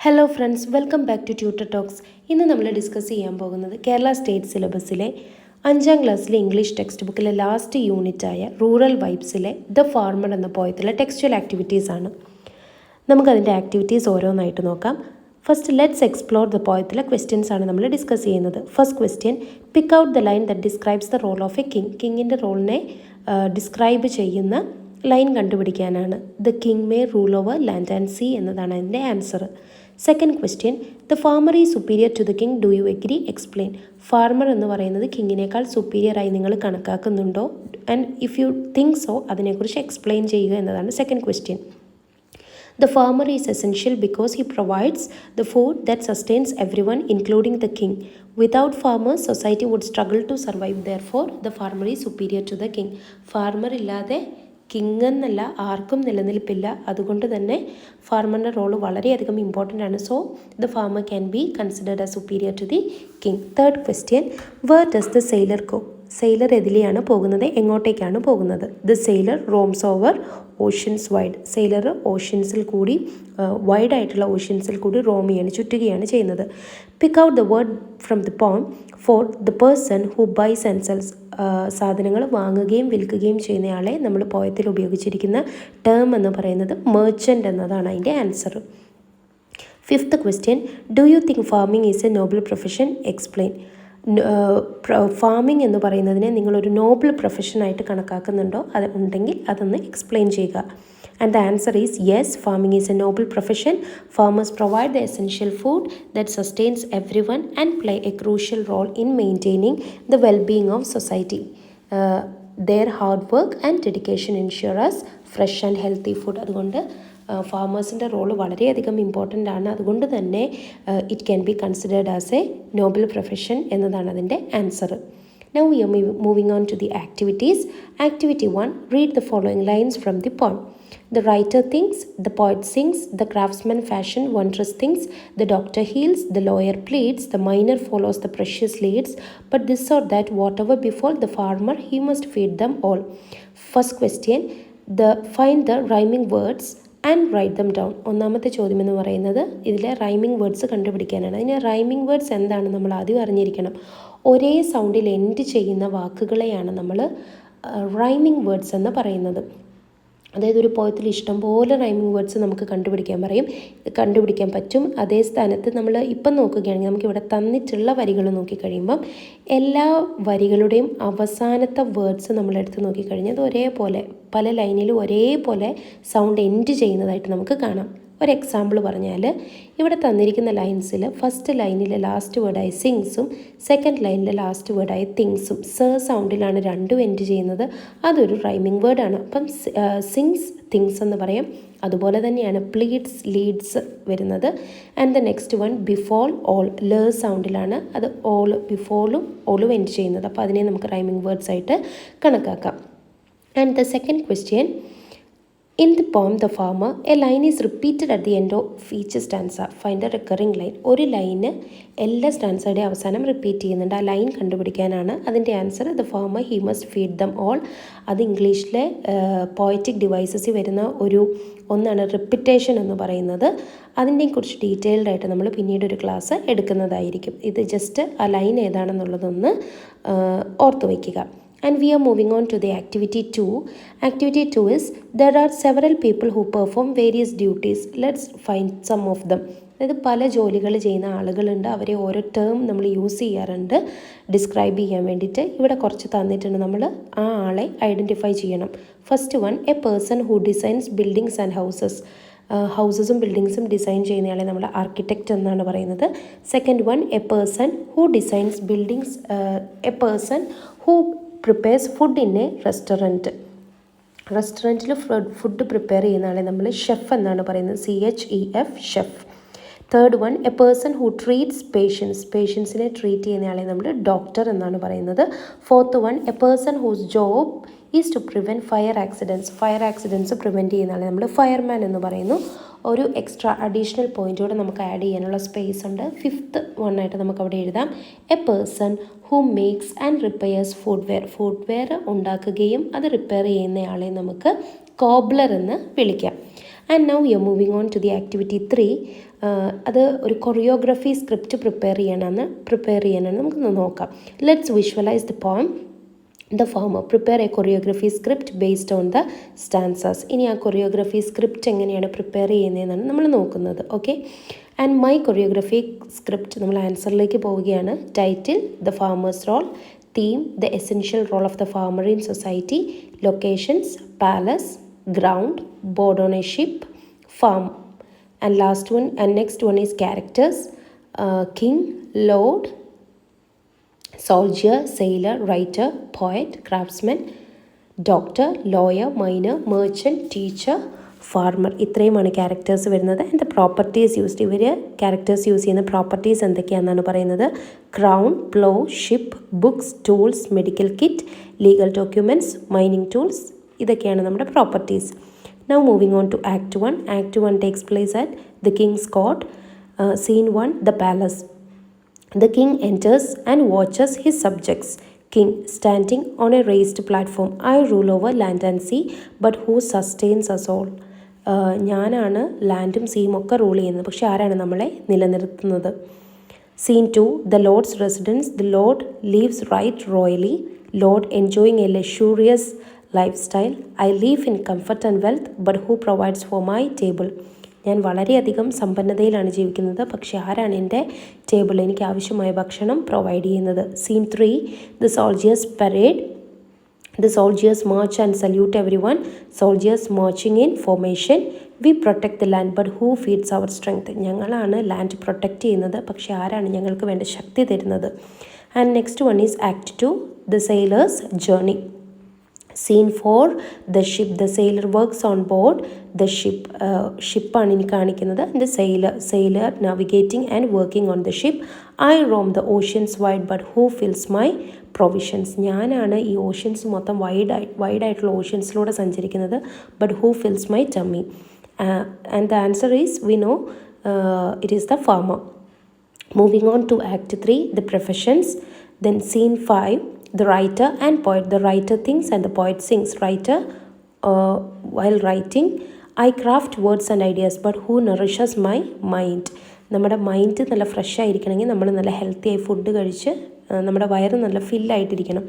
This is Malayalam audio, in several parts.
Hello friends, welcome back to Tutor Talks. ഇന്ന് നമ്മൾ ഡിസ്കസ് ചെയ്യാൻ പോകുന്നത് കേരള സ്റ്റേറ്റ് സിലബസിലെ 5ാം ക്ലാസ്സിലെ ഇംഗ്ലീഷ് ടെക്സ്റ്റ് ബുക്കിലെ ലാസ്റ്റ് യൂണിറ്റായ റൂറൽ വൈബ്സിലെ ദ ഫാർമർ എന്ന പോയത്തിലെ ടെക്സ്ച്വൽ ആക്ടിവിറ്റീസ് ആണ്. നമുക്കതിൻ്റെ ആക്ടിവിറ്റീസ് ഓരോന്നായിട്ട് നോക്കാം. ഫസ്റ്റ് ലെറ്റ്സ് എക്സ്പ്ലോർ ദ പോയത്തിലെ ക്വസ്റ്റ്യൻസ് ആണ് നമ്മൾ ഡിസ്കസ് ചെയ്യുന്നത്. First question, pick out the line that describes the role of a king. കിങ്ങിൻ്റെ റോളിനെ ഡിസ്ക്രൈബ് ചെയ്യുന്ന ലൈൻ കണ്ടുപിടിക്കാനാണ്. The king may rule over land and sea എന്നതാണ് അതിൻ്റെ answer. Second question, the farmer is superior to the king, do you agree, explain. Farmer എന്ന് പറയുന്നത് കിങ്ങിനേക്കാൾ സുപ്പീരിയർ ആയി നിങ്ങൾ കണക്കാക്കുന്നുണ്ടോ? And if you think so, അതിനെക്കുറിച്ച് എക്സ്പ്ലെയിൻ ചെയ്യുക എന്നതാണ് second question. The farmer is essential because he provides the food that sustains everyone, including the king. Without farmers, society would struggle to survive. Therefore, the farmer is superior to the king. Farmer ഇല്ലാതെ കിങ് എന്നല്ല ആർക്കും നിലനിൽപ്പില്ല. അതുകൊണ്ട് തന്നെ ഫാർമറിൻ്റെ റോള് വളരെയധികം ഇമ്പോർട്ടൻ്റ് ആണ്. So the farmer can be considered as superior to the king. Third question, where does the sailor go? Sailor എതിലെയാണ് പോകുന്നത്, എങ്ങോട്ടേക്കാണ് പോകുന്നത്? The sailor roams over oceans wide. Sailor ഓഷ്യൻസിൽ കൂടി വൈഡായിട്ടുള്ള ഓഷ്യൻസിൽ കൂടി റോം ചെയ്യാണ്, ചുറ്റുകയാണ് ചെയ്യുന്നത്. Pick out the word from the poem for the person who buys and sells. സാധനങ്ങൾ വാങ്ങുകയും വിൽക്കുകയും ചെയ്യുന്നയാളെ നമ്മൾ പോയത്തിൽ ഉപയോഗിച്ചിരിക്കുന്ന ടേം എന്ന് പറയുന്നത് മെർച്ചൻ്റ് എന്നതാണ് അതിൻ്റെ answer. Fifth question, do you think farming is a noble profession, explain. Farming എന്ന് പറയുന്നതിനെ നിങ്ങളൊരു നോബിൾ പ്രൊഫഷനായിട്ട് കണക്കാക്കുന്നുണ്ടോ? അത് ഉണ്ടെങ്കിൽ അതൊന്ന് എക്സ്പ്ലെയിൻ ചെയ്യുക. And the answer is yes, farming is a noble profession. Farmers provide the essential food that sustains everyone and play a crucial role in maintaining the wellbeing of society. Their hard work and dedication ensure us fresh and healthy food. അതുകൊണ്ട് ഫാമേഴ്സിൻ്റെ റോള് വളരെയധികം ഇമ്പോർട്ടൻ്റ് ആണ്. അതുകൊണ്ട് തന്നെ it can be considered as a noble profession എന്നതാണ് അതിൻ്റെ answer. Now we are moving on to the activities. Activity 1, read the following lines from the poem. The writer thinks, the poet sings, the craftsman fashion wondrous things, the doctor heals, the lawyer pleads, the miner follows the precious leads, but this or that whatever befall the farmer, he must feed them all. First question, find the rhyming words and write them down. ഒന്നാമത്തെ ചോദ്യം എന്ന് പറയുന്നത് ഇതിലെ റൈമിംഗ് വേർഡ്സ് കണ്ടുപിടിക്കാനാണ്. അതിന് റൈമിംഗ് വേർഡ്സ് എന്താണ് നമ്മൾ ആദ്യം അറിഞ്ഞിരിക്കണം. ഒരേ സൗണ്ടിൽ എൻഡ് ചെയ്യുന്ന വാക്കുകളെയാണ് നമ്മൾ റൈമിംഗ് വേർഡ്സ് എന്ന് പറയുന്നത്. അതായത് ഒരു പോയത്തിൽ ഇഷ്ടംപോലെ റൈമിംഗ് വേർഡ്സ് നമുക്ക് കണ്ടുപിടിക്കാൻ പറ്റും. അതേ സ്ഥാനത്ത് നമ്മൾ ഇപ്പം നോക്കുകയാണെങ്കിൽ നമുക്കിവിടെ തന്നിട്ടുള്ള വരികൾ നോക്കിക്കഴിയുമ്പം എല്ലാ വരികളുടെയും അവസാനത്തെ വേർഡ്സ് നമ്മളെടുത്ത് നോക്കിക്കഴിഞ്ഞാൽ അത് ഒരേപോലെ പല ലൈനിലും ഒരേപോലെ സൗണ്ട് എൻഡ് ചെയ്യുന്നതായിട്ട് നമുക്ക് കാണാം. ഒരു എക്സാമ്പിൾ പറഞ്ഞാൽ ഇവിടെ തന്നിരിക്കുന്ന ലൈൻസിൽ ഫസ്റ്റ് ലൈനിലെ ലാസ്റ്റ് വേർഡായ സിങ്സും സെക്കൻഡ് ലൈനിലെ ലാസ്റ്റ് വേർഡായ തിങ്സും സൗണ്ടിലാണ് രണ്ടും എൻഡ് ചെയ്യുന്നത്. അതൊരു റൈമിംഗ് വേർഡാണ്. അപ്പം സിങ്സ് തിങ്സ് എന്ന് പറയാം. അതുപോലെ തന്നെയാണ് പ്ലീഡ്സ് ലീഡ്സ് വരുന്നത്. And the next one befall all സൗണ്ടിലാണ് അത് ബിഫോളും ഓളും എൻഡ് ചെയ്യുന്നത്. അപ്പോൾ അതിനെ നമുക്ക് റൈമിംഗ് വേർഡ്സ് ആയിട്ട് കണക്കാക്കാം. And the second question, in the poem The Farmer, a line is repeated at the end of each stanza. Find a recurring line. ഒരു ലൈന് എല്ലാ സ്റ്റാൻസയുടെ അവസാനം റിപ്പീറ്റ് ചെയ്യുന്നുണ്ട്. ആ ലൈൻ കണ്ടുപിടിക്കാനാണ് അതിൻ്റെ answer. The farmer he must feed them all. അത് ഇംഗ്ലീഷിലെ പോയറ്റിക് ഡിവൈസസിൽ വരുന്ന ഒന്നാണ് റിപ്പിറ്റേഷൻ എന്ന് പറയുന്നത്. അതിനെക്കുറിച്ച് ഡീറ്റെയിൽഡ് ആയിട്ട് നമ്മൾ പിന്നീട് ഒരു ക്ലാസ് എടുക്കുന്നതായിരിക്കും. ഇത് ജസ്റ്റ് ആ ലൈൻ ഏതാണെന്നുള്ളതൊന്ന് ഓർത്തു വയ്ക്കുക. And we are moving on to the activity 2. Activity 2 is, there are several people who perform various duties. Let's find some of them. അതായത് പല ജോലികൾ ചെയ്യുന്ന ആളുകളുണ്ട്. അവരെ ഓരോ ടേം നമ്മൾ യൂസ് ചെയ്യാറുണ്ട് ഡിസ്ക്രൈബ് ചെയ്യാൻ വേണ്ടിയിട്ട്. ഇവിടെ കുറച്ച് തന്നിട്ടുണ്ട്, നമ്മൾ ആ ആളെ ഐഡൻറ്റിഫൈ ചെയ്യണം. First one, a person who designs buildings and ഹൗസസും ബിൽഡിങ്സും ഡിസൈൻ ചെയ്യുന്നയാളെ നമ്മൾ ആർക്കിടെക്റ്റ് എന്നാണ് പറയുന്നത്. Second one, a person who designs buildings, a person who prepares food in a റെസ്റ്റോറൻറ്റിൽ ഫുഡ് പ്രിപ്പയർ ചെയ്യുന്ന ആളെ നമ്മൾ ഷെഫ് എന്നാണ് പറയുന്നത്. CHEF, chef. Third one, a person who treats പേഷ്യൻസിനെ ട്രീറ്റ് ചെയ്യുന്നയാളെ നമ്മൾ ഡോക്ടർ എന്നാണ് പറയുന്നത്. Fourth one, a person whose job is to prevent fire accidents prevent ചെയ്യുന്ന ആളെ നമ്മൾ ഫയർമാൻ എന്ന് പറയുന്നു. ഒരു എക്സ്ട്രാ അഡീഷണൽ പോയിൻറ്റോടെ നമുക്ക് ആഡ് ചെയ്യാനുള്ള സ്പേസ് ഉണ്ട്. ഫിഫ്ത്ത് വണ്ണായിട്ട് നമുക്കവിടെ എഴുതാം, A person who makes and repairs footwear ഉണ്ടാക്കുകയും അത് റിപ്പയർ ചെയ്യുന്നയാളെ നമുക്ക് കോബ്ലർ എന്ന് വിളിക്കാം. And now we are moving on to the activity 3. അത് ഒരു കൊറിയോഗ്രഫി സ്ക്രിപ്റ്റ് പ്രിപ്പയർ ചെയ്യാനാണ് നമുക്കൊന്ന് നോക്കാം. Let's visualise the poem The Farmer. Prepare a choreography script based on the stanzas. ഇനി ആ കൊറിയോഗ്രഫി സ്ക്രിപ്റ്റ് എങ്ങനെയാണ് പ്രിപ്പയർ ചെയ്യുന്നതെന്നാണ് നമ്മൾ നോക്കുന്നത്. Okay, and my choreography script, നമ്മൾ ആൻസറിലേക്ക് പോവുകയാണ്. Title the farmer's role, theme the essential role of the farmer in society, locations palace, ground, board on a ship, farm, and next one is characters, king, lord, soldier, sailor, writer, poet, craftsman, doctor, lawyer, miner, merchant, teacher, farmer. ഇത്രയുമാണ് ക്യാരക്ടേഴ്സ് വരുന്നത്. ആൻഡ് ദ പ്രോപ്പർട്ടീസ് യൂസ്ഡ്, ഇവർ ക്യാരക്ടേഴ്സ് യൂസ് ചെയ്യുന്ന പ്രോപ്പർട്ടീസ് എന്തൊക്കെയാണെന്നാണ് പറയുന്നത്. Crown, plough, ship, books, tools, medical kit, legal documents, mining tools, ഇതൊക്കെയാണ് നമ്മുടെ properties. Now moving on to Act 1. Act 1 takes place at the King's Court. Scene 1, the palace. The king enters and watches his subjects. King, standing on a raised platform. I rule over land and sea, but who sustains us all? ഞാനാണ് ലാൻഡും സീയും ഒക്കെ റൂൾ ചെയ്യുന്നത്, പക്ഷെ ആരാണ് നമ്മളെ നിലനിർത്തുന്നത്? Scene 2, the Lord's residence. The Lord lives right royally. Lord enjoying a luxurious lifestyle. I live in comfort and wealth, but who provides for my table? ഞാൻ വളരെയധികം സമ്പന്നതയിലാണ് ജീവിക്കുന്നത്, പക്ഷേ ആരാണ് എൻ്റെ ടേബിളിൽ എനിക്ക് ആവശ്യമായ ഭക്ഷണം പ്രൊവൈഡ് ചെയ്യുന്നത്? Scene 3, the soldiers parade. The soldiers march and salute everyone. Soldiers marching in formation. We protect the land, but who feeds our strength? ഞങ്ങളാണ് ലാൻഡ് പ്രൊട്ടക്റ്റ് ചെയ്യുന്നത്, പക്ഷേ ആരാണ് ഞങ്ങൾക്ക് വേണ്ട ശക്തി തരുന്നത്? And next one is Act 2, the sailor's journey. Scene 4, the ship. The sailor works on board the ship. ഷിപ്പാണ് ഇനി കാണിക്കുന്നത്. The sailor navigating and working on the ship. I roam the oceans wide, but who fills my provisions? ഞാനാണ് ഈ ഓഷ്യൻസ് മൊത്തം വൈഡായിട്ടുള്ള ഓഷ്യൻസിലൂടെ സഞ്ചരിക്കുന്നത്, but who fills my tummy? And the answer is, we know it is the farmer. Moving on to Act 3, the professions. Then Scene 5, the writer and poet. The writer thinks and the poet sings. Writer, while writing, I craft words and ideas, but who nourishes my mind? നമ്മുടെ മൈൻഡ് നല്ല ഫ്രഷ് ആയിരിക്കണമെങ്കിൽ നമ്മൾ നല്ല ഹെൽത്തി ആയി ഫുഡ് കഴിച്ച് നമ്മുടെ വയറ് നല്ല ഫില്ലായിട്ടിരിക്കണം.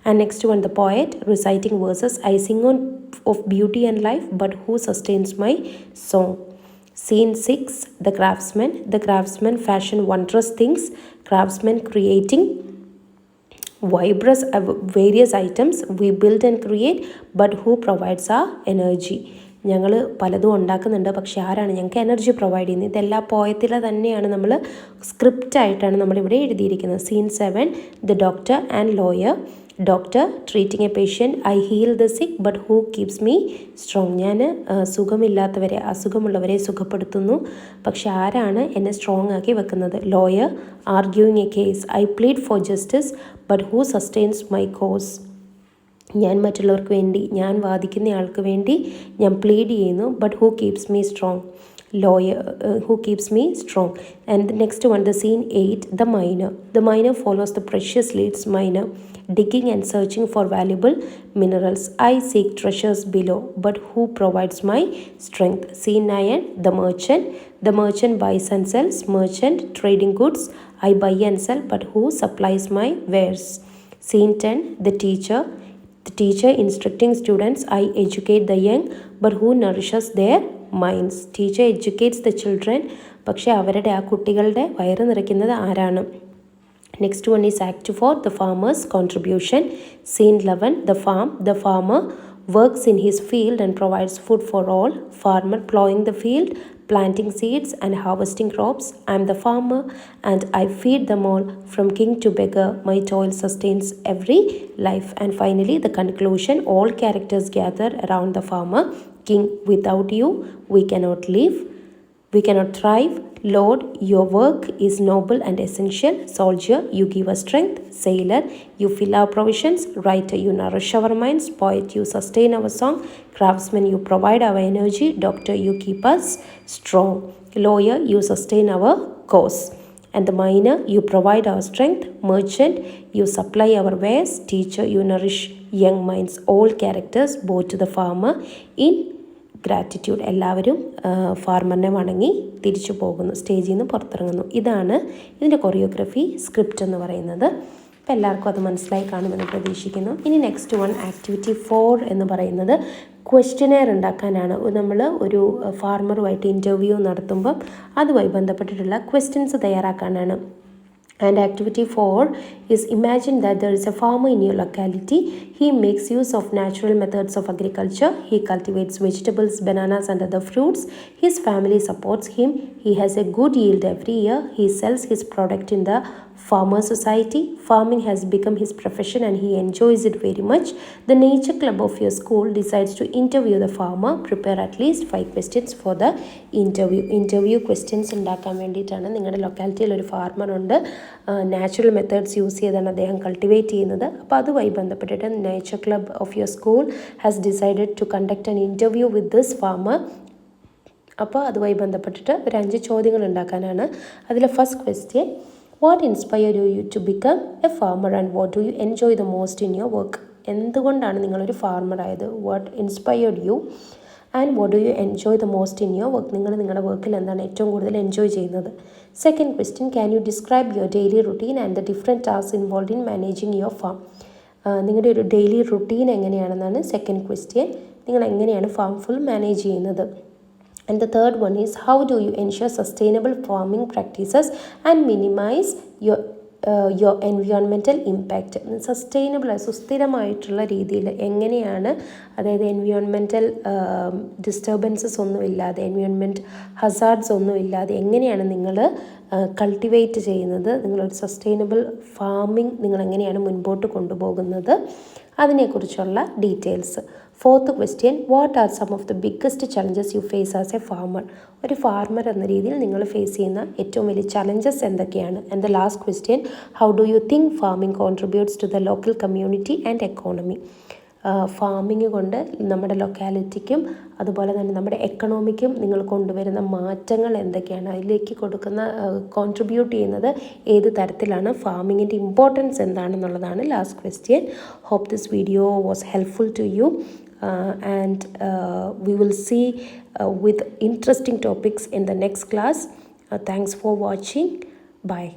And next one, the poet reciting verses. I sing on of beauty and life, but who sustains my song? Scene 6, the craftsman. The craftsman fashion wondrous things. Craftsman creating various items. We build and create, but who provides our energy? ഞങ്ങൾ പലതും ഉണ്ടാക്കുന്നുണ്ട്, പക്ഷേ ആരാണ് ഞങ്ങൾക്ക് എനർജി പ്രൊവൈഡ് ചെയ്യുന്നത്? ഇതെല്ലാം പോയത്തിലെ തന്നെയാണ് നമ്മൾ സ്ക്രിപ്റ്റായിട്ടാണ് നമ്മളിവിടെ എഴുതിയിരിക്കുന്നത്. Scene 7, the doctor and lawyer. Doctor treating a patient. I heal the sick, but who keeps me strong? ഞാൻ അസുഖമുള്ളവരെ സുഖപ്പെടുത്തുന്നു, പക്ഷെ ആരാണ് എന്നെ സ്ട്രോങ് ആക്കി വെക്കുന്നത്? Lawyer arguing a case. I plead for justice, but who sustains my cause? ഞാൻ മറ്റുള്ളവർക്ക് വേണ്ടി, ഞാൻ വാദിക്കുന്നയാൾക്ക് വേണ്ടി ഞാൻ പ്ലീഡ് ചെയ്യുന്നു, but who keeps me strong? Lawyer, who keeps me strong. And the next one, the Scene 8, the miner. The miner follows the precious leads. Miner digging and searching for valuable minerals. I seek treasures below, but who provides my strength? Scene 9, the merchant. The merchant buys and sells. Merchant trading goods. I buy and sell, but who supplies my wares? Scene 10, the teacher. The teacher instructing students. I educate the young, but who nourishes their minds? Teacher educates the children, പക്ഷേ അവരുടെ ആ കുട്ടികളുടെ വയറ് നിറയ്ക്കുന്നത് ആരാണ്? Next one is Act 4, the farmer's contribution. Scene 11, the farm. The farmer works in his field and provides food for all. Farmer plowing the field, planting seeds and harvesting crops. I am the farmer and I feed them all. From king to beggar, my toil sustains every life. And finally, the conclusion. All characters gather around the farmer. King, without you, we cannot live. We cannot thrive. Lord, your work is noble and essential. Soldier, you give us strength. Sailor, you fill our provisions. Writer, you nourish our minds. Poet, you sustain our song. Craftsman, you provide our energy. Doctor, you keep us strong. Lawyer, you sustain our cause. And the miner, you provide our strength. Merchant, you supply our wares. Teacher, you nourish young minds. All characters bow to the farmer in gratitude. എല്ലാവരും ഫാർമറിനെ വണങ്ങി തിരിച്ചു പോകുന്നു, സ്റ്റേജിൽ നിന്ന് പുറത്തിറങ്ങുന്നു. ഇതാണ് ഇതിൻ്റെ കൊറിയോഗ്രഫി സ്ക്രിപ്റ്റ് എന്ന് പറയുന്നത്. അപ്പോൾ എല്ലാവർക്കും അത് മനസ്സിലായി കാണുമെന്ന് പ്രതീക്ഷിക്കുന്നു. ഇനി നെക്സ്റ്റ് വൺ ആക്ടിവിറ്റി 4 എന്ന് പറയുന്നത് ക്വസ്റ്റ്യനെയർ ഉണ്ടാക്കാനാണ്. നമ്മൾ ഒരു ഫാർമറുമായിട്ട് ഇൻ്റർവ്യൂ നടത്തുമ്പം അതുമായി ബന്ധപ്പെട്ടിട്ടുള്ള questions തയ്യാറാക്കാനാണ്. And activity 4 is imagine that there is a farmer in your locality. He makes use of natural methods of agriculture. He cultivates vegetables, bananas and other fruits. His family supports him. He has a good yield every year. He sells his product in the farmer society. Farming has become his profession and he enjoys it very much. The nature club of your school decides to interview the farmer. Prepare at least 5 questions for the interview questions ഉണ്ടാക്കാൻ വേണ്ടിയിട്ടാണ്. നിങ്ങളുടെ ലൊക്കാലിറ്റിയിൽ ഒരു ഫാർമർ ഉണ്ട്, നാച്ചുറൽ മെത്തേഡ്സ് യൂസ് ചെയ്താണ് അദ്ദേഹം കൾട്ടിവേറ്റ് ചെയ്യുന്നത്. അപ്പോൾ അതുമായി ബന്ധപ്പെട്ടിട്ട് nature club of your school has decided to conduct an interview with this farmer. അപ്പോൾ അതുമായി ബന്ധപ്പെട്ടിട്ട് ഒരു 5 ചോദ്യങ്ങൾ ഉണ്ടാക്കാനാണ്. അതിൽ first question, what inspired you to become a farmer and what do you enjoy the most in your work? എന്തുകൊണ്ടാണ് നിങ്ങളൊരു ഫാർമർ ആയത്? What inspired you and what do you enjoy the most in your work? നിങ്ങൾ നിങ്ങളുടെ വർക്കിൽ എന്താണ് ഏറ്റവും കൂടുതൽ എൻജോയ് ചെയ്യുന്നത്? Second question, can you describe your daily routine and the different task involve in managing your farm? നിങ്ങളുടെ ഒരു ഡെയിലി റുട്ടീൻ എങ്ങനെയാണെന്നാണ് സെക്കൻഡ് ക്വസ്റ്റ്യൻ. നിങ്ങൾ എങ്ങനെയാണ് ഫാം ഫുൾ മാനേജ് ചെയ്യുന്നത്? And the third one is, how do you ensure sustainable farming practices and minimize your environmental impact? Sustainable സുസ്ഥിരമായിട്ടുള്ള രീതിയിൽ എങ്ങനെയാണ്, അതായത് എൻവിയോൺമെൻറ്റൽ ഡിസ്റ്റർബൻസസ് ഒന്നുമില്ലാതെ, എൻവിയോൺമെൻറ്റ് ഹസാർഡ്സ് ഒന്നുമില്ലാതെ എങ്ങനെയാണ് നിങ്ങൾ കൾട്ടിവേറ്റ് ചെയ്യുന്നത്? നിങ്ങളൊരു സസ്റ്റൈനബിൾ ഫാമിംഗ് നിങ്ങൾ എങ്ങനെയാണ് മുൻപോട്ട് കൊണ്ടുപോകുന്നത്? അതിനെക്കുറിച്ചുള്ള details. Fourth question, what are some of the biggest challenges you face as a farmer? ഒരു ഫാർമർ എന്ന രീതിയിൽ നിങ്ങൾ ഫേസ് ചെയ്യുന്ന ഏറ്റവും വലിയ ചലഞ്ചസ് എന്തൊക്കെയാണ്? And the last question, how do you think farming contributes to the local community and economy? Farming കൊണ്ട് നമ്മുടെ ലൊക്കാലിറ്റിക്കും അതുപോലെ തന്നെ നമ്മുടെ എക്കണോമിക്കും നിങ്ങൾ കൊണ്ടുവരുന്ന മാറ്റങ്ങൾ എന്തൊക്കെയാണ്? അതിലേക്ക് കൊടുക്കുന്ന കോൺട്രിബ്യൂട്ട് ചെയ്യുന്നത് ഏത് തരത്തിലാണ്? ഫാമിങ്ങിൻ്റെ ഇമ്പോർട്ടൻസ് എന്താണെന്നുള്ളതാണ് last question. Hope this video was helpful to you and we will see with interesting topics in the next class. Thanks for watching. Bye.